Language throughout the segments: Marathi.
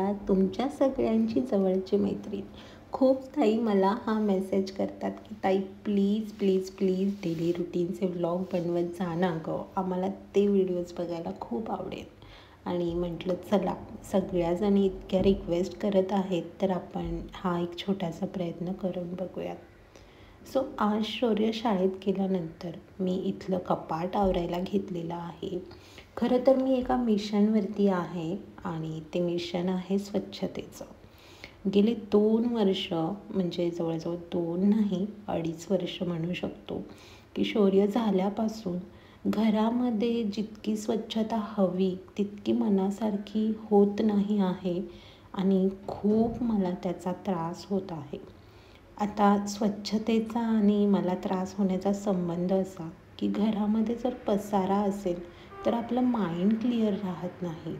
प्रिया, तुमच्या सगळ्यांची जवळची मैत्रीण. खूप ताई मला हा मेसेज करतात की ताई प्लीज प्लीज प्लीज डेली रुटीनचे व्लॉग बनवत जा ना गं, आम्हाला ते व्हिडिओज बघायला खूप आवडेल. आणि म्हटलं चला, सगळ्याजणी इतक्या रिक्वेस्ट करत आहेत तर आपण हा एक छोटासा प्रयत्न करून बघूयात. सो आज शौर्य शाळेत गेल्यानंतर मी इथलं कपाट आवरायला घेतलेलं आहे. खरं तर मी एका मिशनवरती आहे आणि ते मिशन आहे स्वच्छतेचं. गेले 2 वर्ष, म्हणजे जवळजवळ 2 नाही 2.5 वर्ष म्हणू शकतो, की शौर्य झाल्यापासून घरामध्ये जितकी स्वच्छता हवी तितकी मनासारखी होत नाही आहे आणि खूप मला त्याचा त्रास होत आहे. आता स्वच्छतेचा आणि मला त्रास होण्याचा संबंध असा की घरामध्ये जर पसारा असेल तर आपलं माइंड क्लिअर राहत नाही,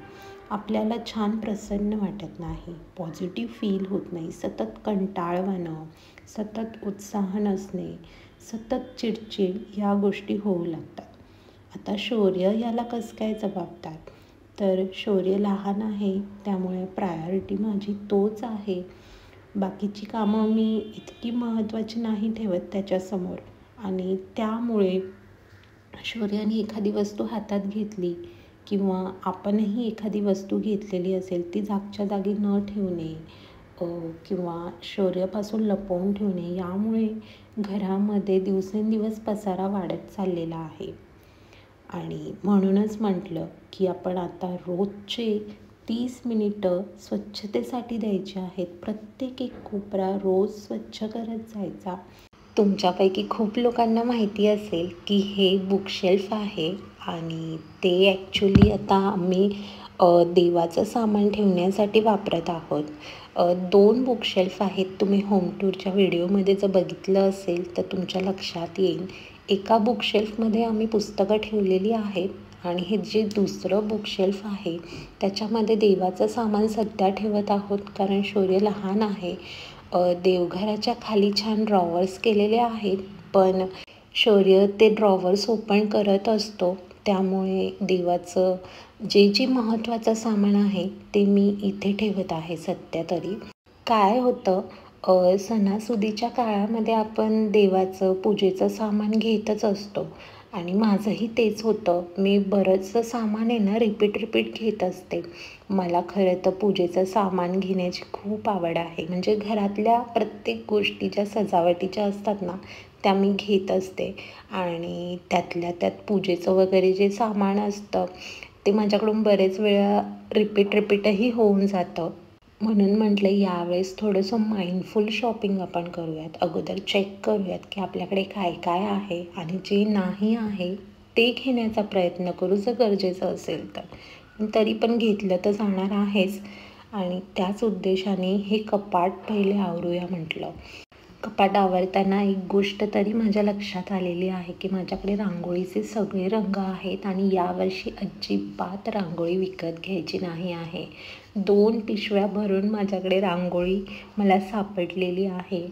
आपल्याला छान प्रसन्न वाटत नाही, पॉझिटिव्ह फील होत नाही, सतत कंटाळवाणं, सतत उत्साह नसणे, सतत चिडचिड या गोष्टी होऊ लागतात. आता शौर्य याला कसं काय जबाबदार? तर शौर्य लहान आहे त्यामुळे प्रायोरिटी माझी तोच आहे. बाकीची कामं मी इतकी महत्त्वाची नाही ठेवत त्याच्यासमोर आणि त्यामुळे शौर्याने एखादी वस्तू हातात घेतली किंवा आपणही एखादी वस्तू घेतलेली असेल ती जागच्या जागी न ठेवणे किंवा शौर्यापासून लपवून ठेवणे, यामुळे घरामध्ये दिवसेंदिवस पसारा वाढत चाललेला आहे. आणि म्हणूनच म्हटलं की आपण आता रोजचे 30 मिनिटं स्वच्छतेसाठी द्यायचे आहेत. प्रत्येक एक कोपरा रोज स्वच्छ करत जायचा. तुमच्यापैकी खूप लोकांना माहिती असेल की हे बुकशेल्फ आहे आणि ते ॲक्च्युली आता आम्ही देवाचं सामान ठेवण्यासाठी वापरत आहोत. 2 बुकशेल्फ आहेत. तुम्ही होम टूरच्या व्हिडिओमध्ये जर बघितलं असेल तर तुमच्या लक्षात येईल. एका बुकशेल्फमध्ये आम्ही पुस्तकं ठेवलेली आहेत आणि हे जे दुसरं बुकशेल्फ आहे त्याच्यामध्ये देवाचं सामान सध्या ठेवत आहोत, कारण शौर्य लहान आहे. देवघराच्या खाली छान ड्रॉवर्स केलेले आहेत, पण शौर्य ते ड्रॉवर्स ओपन करत असतो, त्यामुळे देवाचं जे महत्त्वाचं सामान आहे ते मी इथे ठेवत आहे सध्या तरी. काय होतं, सणासुदीच्या काळामध्ये आपण देवाचं पूजेचं सामान घेतच असतो आणि माझंही तेच होतं. मी बरंचसं सामान आहे ना रिपीट घेत असते. मला खरं तर पूजेचं सामान घेण्याची खूप आवड आहे. म्हणजे घरातल्या प्रत्येक गोष्टी ज्या सजावटीच्या असतात ना त्या मी घेत असते आणि त्यातल्या त्यात पूजेचं वगैरे जे सामान असतं ते माझ्याकडून बरेच वेळा रिपीटही होऊन जातं. म्हणून म्हटलं यावेळेस थोडंसं माइंडफुल शॉपिंग आपण करूयात. अगोदर चेक करूयात की आपल्याकडे काय काय आहे आणि जे नाही आहे ते घेण्याचा प्रयत्न करू जर गरजेचं असेल तर. तरी पण घेतलं तर जाणार आहेच आणि त्याच उद्देशाने हे कपाट पहिले आवरूया म्हटलं. कपाट आवरताना एक गोष्ट तरी माझ्या लक्षात आलेली आहे की माझ्याकडे रांगोळीचे सगळे रंग आहेत आणि यावर्षी अजिबात रांगोळी विकत घ्यायची नाही आहे. 2 पिशव्या भरून माझ्याकडे रांगोळी मला सापडलेली आहे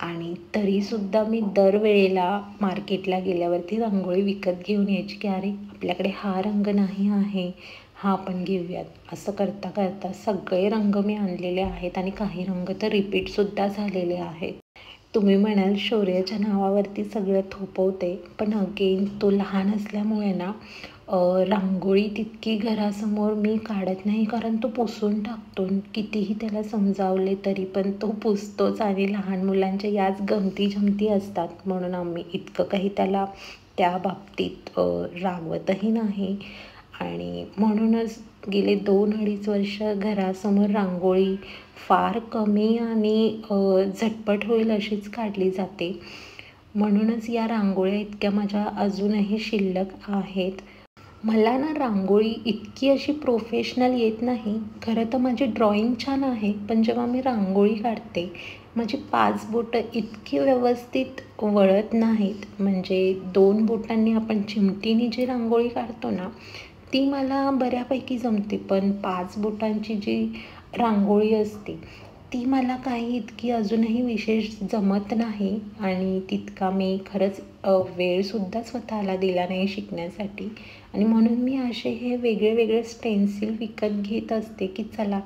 आणि तरीसुद्धा मी दरवेळेला मार्केटला गेल्यावरती रांगोळी विकत घेऊन यायची की अरे आपल्याकडे हा रंग नाही आहे, हा आपण घेऊयात. असं करता करता सगळे रंग मी आणलेले आहेत आणि काही रंग तर रिपीटसुद्धा झालेले आहेत. तुम्ही म्हणाल शौर्याच्या नावावरती सगळं थोपवते, पण अगेन तो लहान असल्यामुळे ना रांगोळी तितकी घरासमोर मी काढत नाही, कारण तो पुसून टाकतो. कितीही त्याला समजावले तरी पण तो पुसतोच आणि लहान मुलांच्या याच गमती असतात, म्हणून आम्ही इतकं काही त्याला त्या बाबतीत रागवतही नाही. आणि म्हणूनच गेले 2-2.5 वर्ष घरासमोर रांगोळी फार कमी आणि झटपट होईल अशीच काढली जाते. म्हणूनच या रांगोळ्या इतक्या माझ्या अजूनही शिल्लक आहेत. मला ना रांगोळी इतकी अशी प्रोफेशनल येत नाही. खरं तर माझी ड्रॉइंग छान आहे, पण जेव्हा मी रांगोळी काढते माझी 5 बोटं इतकी व्यवस्थित वळत नाहीत. म्हणजे 2 बोटांनी आपण चिमटीने जी रांगोळी काढतो ना ती मला बऱ्यापैकी जमते, पण 5 बोटांची जी रांगोळी असते ती मला काही इतकी अजूनही विशेष जमत नाही आणि तितका मी खरंच वेळसुद्धा स्वतःला दिला नाही शिकण्यासाठी. आणि म्हणून मी असे हे वेगळे स्टेन्सिल विकत घेत असते की चला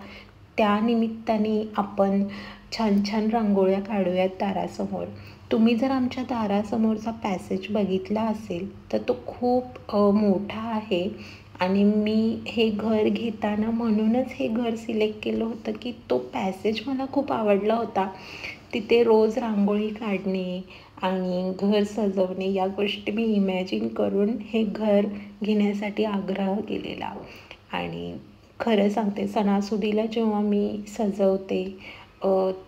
त्या निमित्ताने आपण छान छान रांगोळ्या काढूयात दारासमोर. तुम्ही जर आमच्या दारासमोरचा पॅसेज बघितला असेल तर तो खूप मोठा आहे आणि मी हे घर घेताना म्हणूनच हे घर सिलेक्ट केलं होतं की तो पॅसेज मला खूप आवडला होता. तिथे रोज रांगोळी काढणे आणि घर सजवणे या गोष्टी मी इमॅजिन करून हे घर घेण्यासाठी आग्रह केलेला. आणि खरं सांगते, सणासुदीला जेव्हा मी सजवते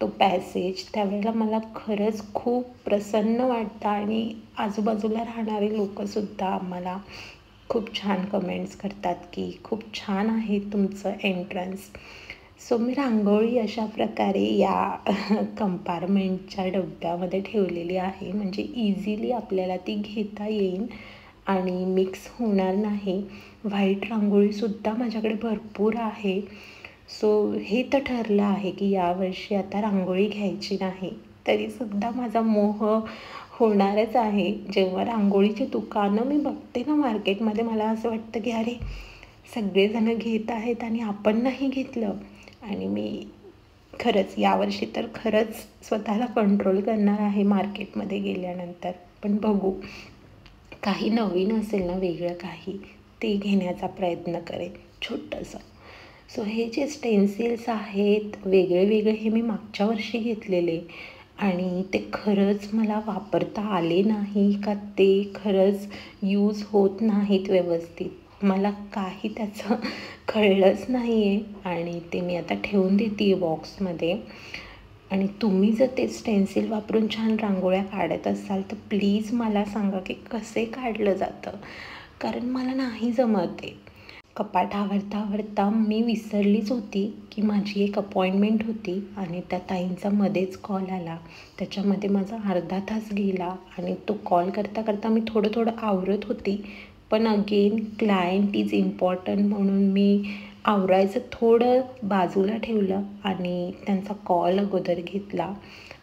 तो पॅसेज, त्यावेळेला मला खरंच खूप प्रसन्न वाटतं आणि आजूबाजूला राहणारे लोकंसुद्धा आम्हाला खूप छान कमेंट्स करतात की खूप छान आहे तुमचं एंट्रन्स. सो मी रांगोळी अशा प्रकारे या कंपार्टमेंटच्या डब्यामध्ये ठेवलेली आहे, म्हणजे इझिली आपल्याला ती घेता येईल आणि मिक्स होणार नाही. व्हाईट रांगोळीसुद्धा माझ्याकडे भरपूर आहे. सो हे तर ठरलं आहे की यावर्षी आता रांगोळी घ्यायची नाही. तरीसुद्धा माझा मोह होणारच आहे. जेव्हा रांगोळीची दुकानं मी बघते ना मार्केटमध्ये, मला असं वाटतं की अरे, सगळेजण घेत आहेत आणि आपण नाही घेतलं. आणि मी खरंच यावर्षी तर खरंच स्वतःला कंट्रोल करणार आहे मार्केटमध्ये गेल्यानंतर. पण बघू, काही नवीन असेल ना, वेगळं काही, ते घेण्याचा प्रयत्न करेन छोटंसं. सो हे जे स्टेन्सिल्स आहेत वेगळे वेगळे, हे मी मागच्या वर्षी घेतलेले आणि ते खरंच मला वापरता आले नाही का ते खरंच यूज होत नाहीत व्यवस्थित, मला काही त्याचं कळलंच नाही आहे. आणि ते मी आता ठेवून देते आहे बॉक्समध्ये. आणि तुम्ही जर ते स्टेन्सिल वापरून छान रांगोळ्या काढत असाल तर प्लीज मला सांगा की कसे काढलं जातं, कारण मला नाही जमत आहे. कपाट आवरता आवरता मी विसरलीच होती की माझी एक अपॉइंटमेंट होती आणि त्या ताईंचा मध्येच कॉल आला. त्याच्यामध्ये माझा अर्धा तास गेला आणि तो कॉल करता करता मी थोडं थोडं आवरत होती. पण अगेन क्लायंट इज इम्पॉर्टंट म्हणून मी आवरायचं थोडं बाजूला ठेवलं आणि त्यांचा कॉल अगोदर घेतला.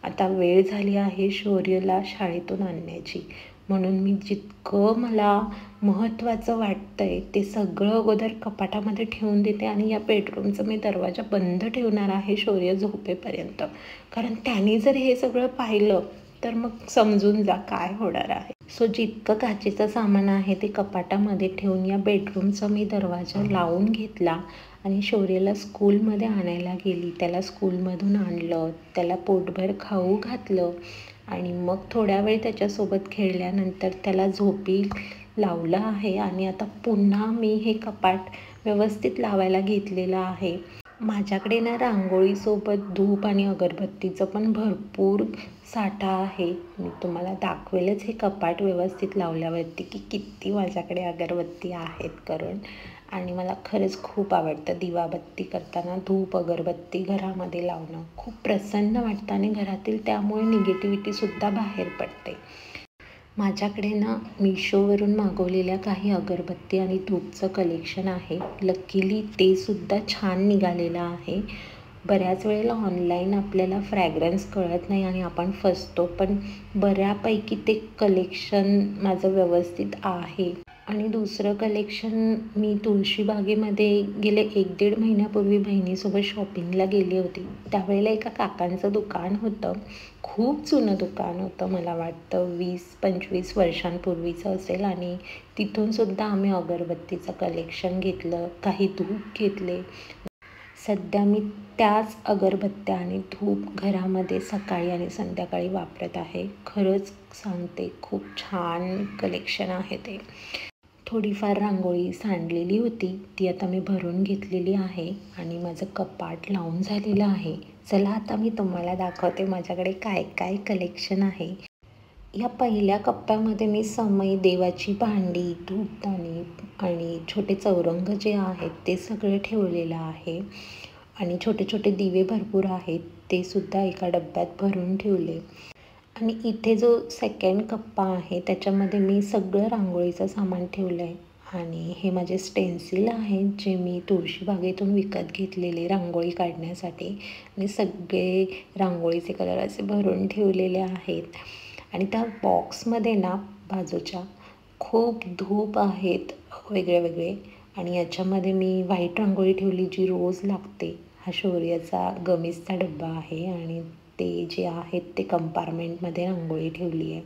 आता वेळ झाली आहे शौर्यला शाळेतून आणण्याची, म्हणून मी जितकं मला महत्त्वाचं वाटतं आहे ते सगळं अगोदर कपाटामध्ये ठेवून देते आणि या बेडरूमचं मी दरवाजा बंद ठेवणार आहे शौर्य झोपेपर्यंत. कारण त्याने जर हे सगळं पाहिलं तर मग समजून जा काय होणार आहे. सो जितकं काचेचं सामान आहे ते कपाटामध्ये ठेवून या बेडरूमचा मी दरवाजा लावून घेतला आणि शौर्यला स्कूलमध्ये आणायला गेली. त्याला स्कूलमधून आणलं, त्याला पोटभर खाऊ घातलं आणि मग थोड्या वेळ त्याच्यासोबत खेळल्यानंतर त्याला झोपी लावलं आहे. आणि आता पुन्हा मी हे कपाट व्यवस्थित लावायला घेतलेलं आहे. माझ्याकडे ना रांगोळीसोबत धूप आणि अगरबत्तीचं पण भरपूर साठा आहे. मी तुम्हाला दाखवेलच हे कपाट व्यवस्थित लावल्यावरती की किती माझ्याकडे अगरबत्ती आहेत करून. आणि मला खरंच खूप आवडतं दिवाबत्ती करताना धूप अगरबत्ती घरामध्ये लावणं. खूप प्रसन्न वाटतं आणि घरातील त्यामुळे निगेटिव्हिटीसुद्धा बाहेर पडते. माझ्याकडे ना मिशोवरून मागवलेल्या काही अगरबत्ती आणि धूपचं कलेक्शन आहे. लकीली ते सुद्धा छान निघालेलं आहे. बऱ्याच वेळेला ऑनलाईन आपल्याला फ्रॅग्रन्स कळत नाही आणि आपण फसतो, पण बऱ्यापैकी ते कलेक्शन माझं व्यवस्थित आहे. आणि दुसरं कलेक्शन, मी तुळशीबागेमध्ये गेले 1-1.5 महिन्यापूर्वी बहिणीसोबत शॉपिंगला गेली होती. त्यावेळेला एका काकांचं दुकान होतं, खूप जुनं दुकान होतं, मला वाटतं 20-25 वर्षांपूर्वीचं असेल. आणि तिथूनसुद्धा आम्ही अगरबत्तीचं कलेक्शन घेतलं, काही धूप घेतले. सध्या मी त्याच अगरबत्त्या आणि धूप घरामध्ये सकाळी आणि संध्याकाळी वापरत आहे. खरंच सांगते, खूप छान कलेक्शन आहे ते. थोडीफार रांगोळी सांडलेली होती, ती आता मी भरून घेतलेली आहे आणि माझं कपाट लावून झालेलं आहे. चला आता मी तुम्हाला दाखवते माझ्याकडे काय काय कलेक्शन आहे. या पहिल्या कप्प्यामध्ये मी समय, देवाची भांडी, धूपदाणी आणि छोटे चौरंग जे आहेत ते सगळे ठेवलेलं आहे. आणि छोटे छोटे दिवे भरपूर आहेत, ते सुद्धा एका डब्यात भरून ठेवले. आणि इथे जो सेकंड कप्पा आहे त्याच्यामध्ये मी सगळं रांगोळीचं सामान ठेवलं आहे. आणि हे माझे स्टेन्सिल आहेत जे मी तुळशीबागेतून विकत घेतलेले रांगोळी काढण्यासाठी. आणि सगळे रांगोळीचे कलर असे भरून ठेवलेले आहेत. आणि त्या बॉक्समध्ये ना बाजूच्या खूप धूप आहेत वेगळे वेगळे. आणि याच्यामध्ये मी व्हाईट रांगोळी ठेवली जी रोज लागते. हा शौर्याचा गमीजचा डब्बा आहे आणि ते जे आहेत ते कंपार्टमेंटमध्ये रांगोळी ठेवली आहे.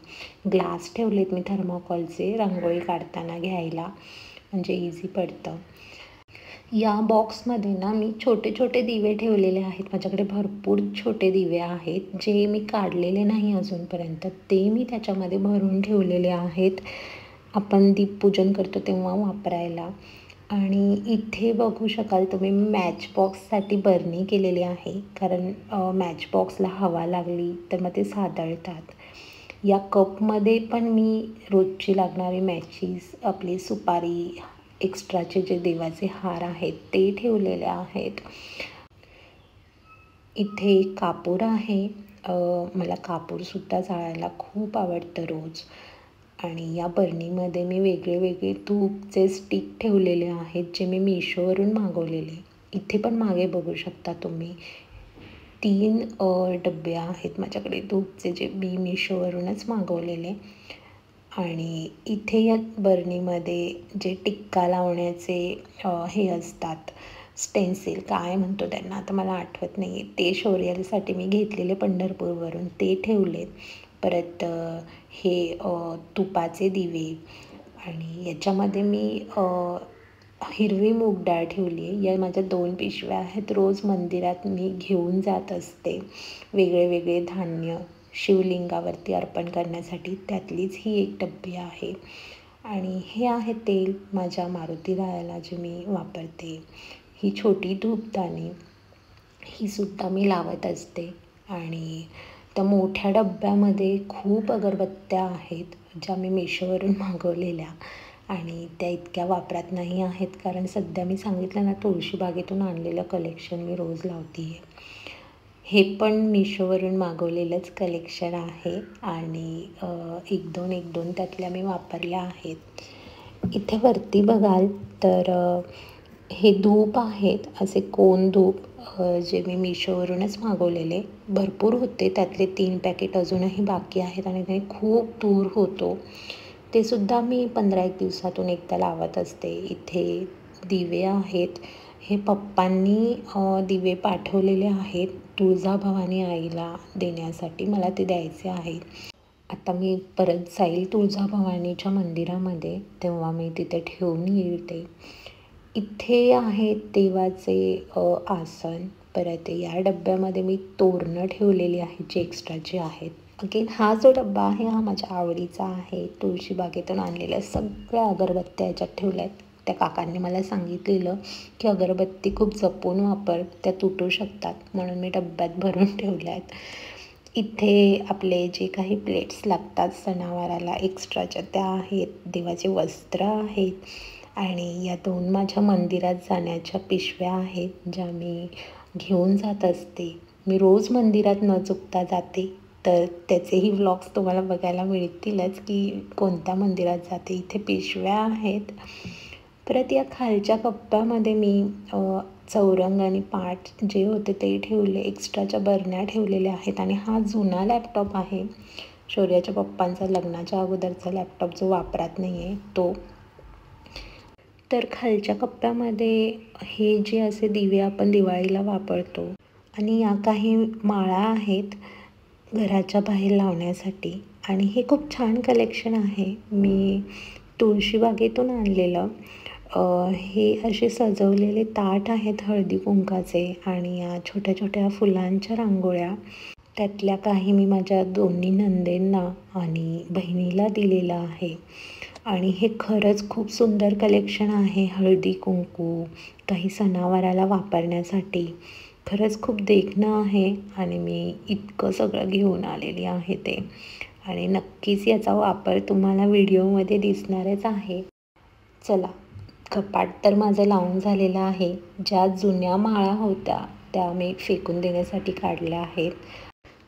ग्लास ठेवलेत मी थर्माकोलचे रांगोळी काढताना घ्यायला, म्हणजे इझी पडतं. या बॉक्समध्ये ना मी छोटे छोटे दिवे ठेवलेले आहेत. माझ्याकडे भरपूर छोटे दिवे आहेत जे मी काढलेले नाही अजूनपर्यंत, ते मी त्याच्यामध्ये भरून ठेवलेले आहेत आपण दीपपूजन करतो तेव्हा वापरायला. आणि इथे बघू शकाल तुम्ही मॅच बॉक्ससाठी बरणी केलेली आहे, कारण मॅच बॉक्सला हवा लागली तर मग ते सादळतात. या कपमध्ये पण मी रोजची लागणारी मॅचीस, आपली सुपारी, एक्स्ट्राचे जे देवाचे हार आहेत ते ठेवलेले आहेत. इथे कापूर आहे. मला कापूरसुद्धा जाळायला खूप आवडतं रोज. आणि या बरणीमध्ये मी वेगळे वेगळे धूपचे स्टिक ठेवलेले आहेत जे मी मिशोवरून मागवलेले. इथे पण मागे बघू शकता तुम्ही 3 डबे आहेत माझ्याकडे धूपचे जे मी मिशोवरूनच मागवलेले. आणि इथे या बरणीमध्ये जे टिक्का लावण्याचे हे असतात, स्टेन्सिल काय म्हणतो त्यांना आता मला आठवत नाही आहे, ते शौर्यासाठी मी घेतलेले पंढरपूरवरून ते ठेवले. परत हे तुपाचे दिवे आणि याच्यामध्ये मी हिरवी मूग डाळ ठेवली आहे. या माझ्या 2 पिशव्या आहेत. रोज मंदिरात मी घेऊन जात असते वेगळे वेगळे धान्य शिवलिंगावरती अर्पण करण्यासाठी, त्यातलीच ही एक डब्बी आहे. आणि हे आहे तेल माझ्या मारुती रायाला जे मी वापरते. ही छोटी धूपदाणी ही सुद्धा मी लावत असते. आणि त्या मोठ्या डब्यामध्ये खूप अगरबत्त्या आहेत ज्या मी मिशोवरून मागवलेल्या आणि त्या इतक्या वापरात नाही आहेत, कारण सध्या मी सांगितलं ना तुळशीबागेतून आणलेलं कलेक्शन मी रोज लावते आहे. हे पण मिशोवरून मागवलेलंच कलेक्शन आहे आणि 1-2 त्यातल्या मी वापरल्या आहेत. इथे वरती बघाल तर हे धूप आहेत, असे कोन धूप जे मी मिशोवरूनच मागवलेले. भरपूर होते, त्यातले 3 पॅकेट अजूनही बाकी आहेत आणि ते खूप दूर होतो. ते सुद्धा मी 15-1 दिवसातून एकदा लावत असते. इथे दिवे आहेत. हे पप्पांनी दिवे पाठवलेले आहेत तुळजाभवानी आईला देण्यासाठी, मला ते द्यायचे आहेत. आता मी परत जाईल तुळजाभवानीच्या मंदिरामध्ये, तेव्हा मी तिथे ठेवून येईल ते. इथे आहेत देवाचे आसन. परत या डब्यामध्ये मी तोरणं ठेवलेली आहेत जे एक्स्ट्राचे आहेत. अगेन हा जो डब्बा आहे हा माझ्या आवडीचा आहे. तुळशीबागेतून आणलेल्या सगळ्या अगरबत्त्या याच्यात ठेवल्या आहेत. त्या काकांनी मला सांगितलेलं की अगरबत्ती खूप जपून वापर, त्या तुटू शकतात, म्हणून मी डब्यात भरून ठेवल्या आहेत. इथे आपले जे काही प्लेट्स लागतात सणावाराला एक्स्ट्राच्या त्या आहेत. देवाचे वस्त्र आहेत आणि या 2 माझ्या मंदिरात जाण्याच्या पिशव्या आहेत ज्या मी घेऊन जात असते. मी रोज मंदिरात न चुकता जाते, तर त्याचेही व्लॉग्स तुम्हाला बघायला मिळतीलच की कोणत्या मंदिरात जाते. इथे पिशव्या आहेत. परत या खालच्या कप्प्यामध्ये मी चौरंग आणि पाट जे होते ते ठेवले. एक्स्ट्राच्या बरण्या ठेवलेल्या आहेत. आणि हा जुना लॅपटॉप आहे, शौर्याच्या पप्पांचा लग्नाच्या अगोदरचा लॅपटॉप जो वापरात नाही आहे तो. तर खालच्या कप्प्यामध्ये हे जे असे दिवे आपण दिवाळीला वापरतो आणि या काही माळा आहेत घराच्या बाहेर लावण्यासाठी. आणि हे खूप छान कलेक्शन आहे, मी तुळशीबागेतून आणलेलं. हे असे सजवलेले ताट आहेत हळदी कुंकाचे आणि या छोट्या छोट्या फुलांच्या रांगोळ्या, त्यातल्या काही मी माझ्या 2 नंदेंना आणि बहिणीला दिलेलं आहे. आणि हे खरंच खूप सुंदर कलेक्शन आहे. हळदी कुंकू, काही सणावाराला वापरण्यासाठी खरंच खूप देखणं आहे आणि मी इतकं सगळं घेऊन आलेली आहे ते. आणि नक्कीच याचा वापर तुम्हाला व्हिडिओमध्ये दिसणारच आहे. चला, कपाट तर माझं लावून झालेलं आहे. ज्या जुन्या माळा होत्या त्या मी फेकून देण्यासाठी काढल्या आहेत.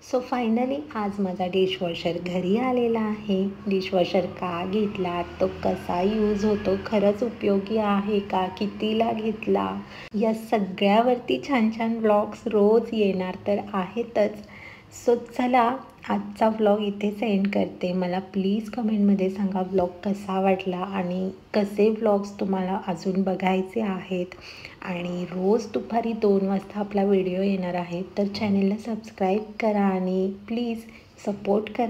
सो फायनली आज माझा डिशवॉशर घरी आलेला आहे. डिशवॉशर का घेतला, तो कसा यूज होतो, खरंच उपयोगी आहे का, कितीला घेतला, या सगळ्यावरती छान छान व्लॉग्स रोज येणार तर आहेतच. सो चला आजचा व्लॉग इथेच एंड करते. मला प्लीज कमेंटमध्ये सांगा व्लॉग कसा वाटला आणि कसे व्लॉग्स तुम्हाला अजून बघायचे आहेत. आणि रोज दुपारी 2 वाजता आपला व्हिडिओ येणार आहे, तर चॅनलला सबस्क्राईब करा आणि प्लीज सपोर्ट करा.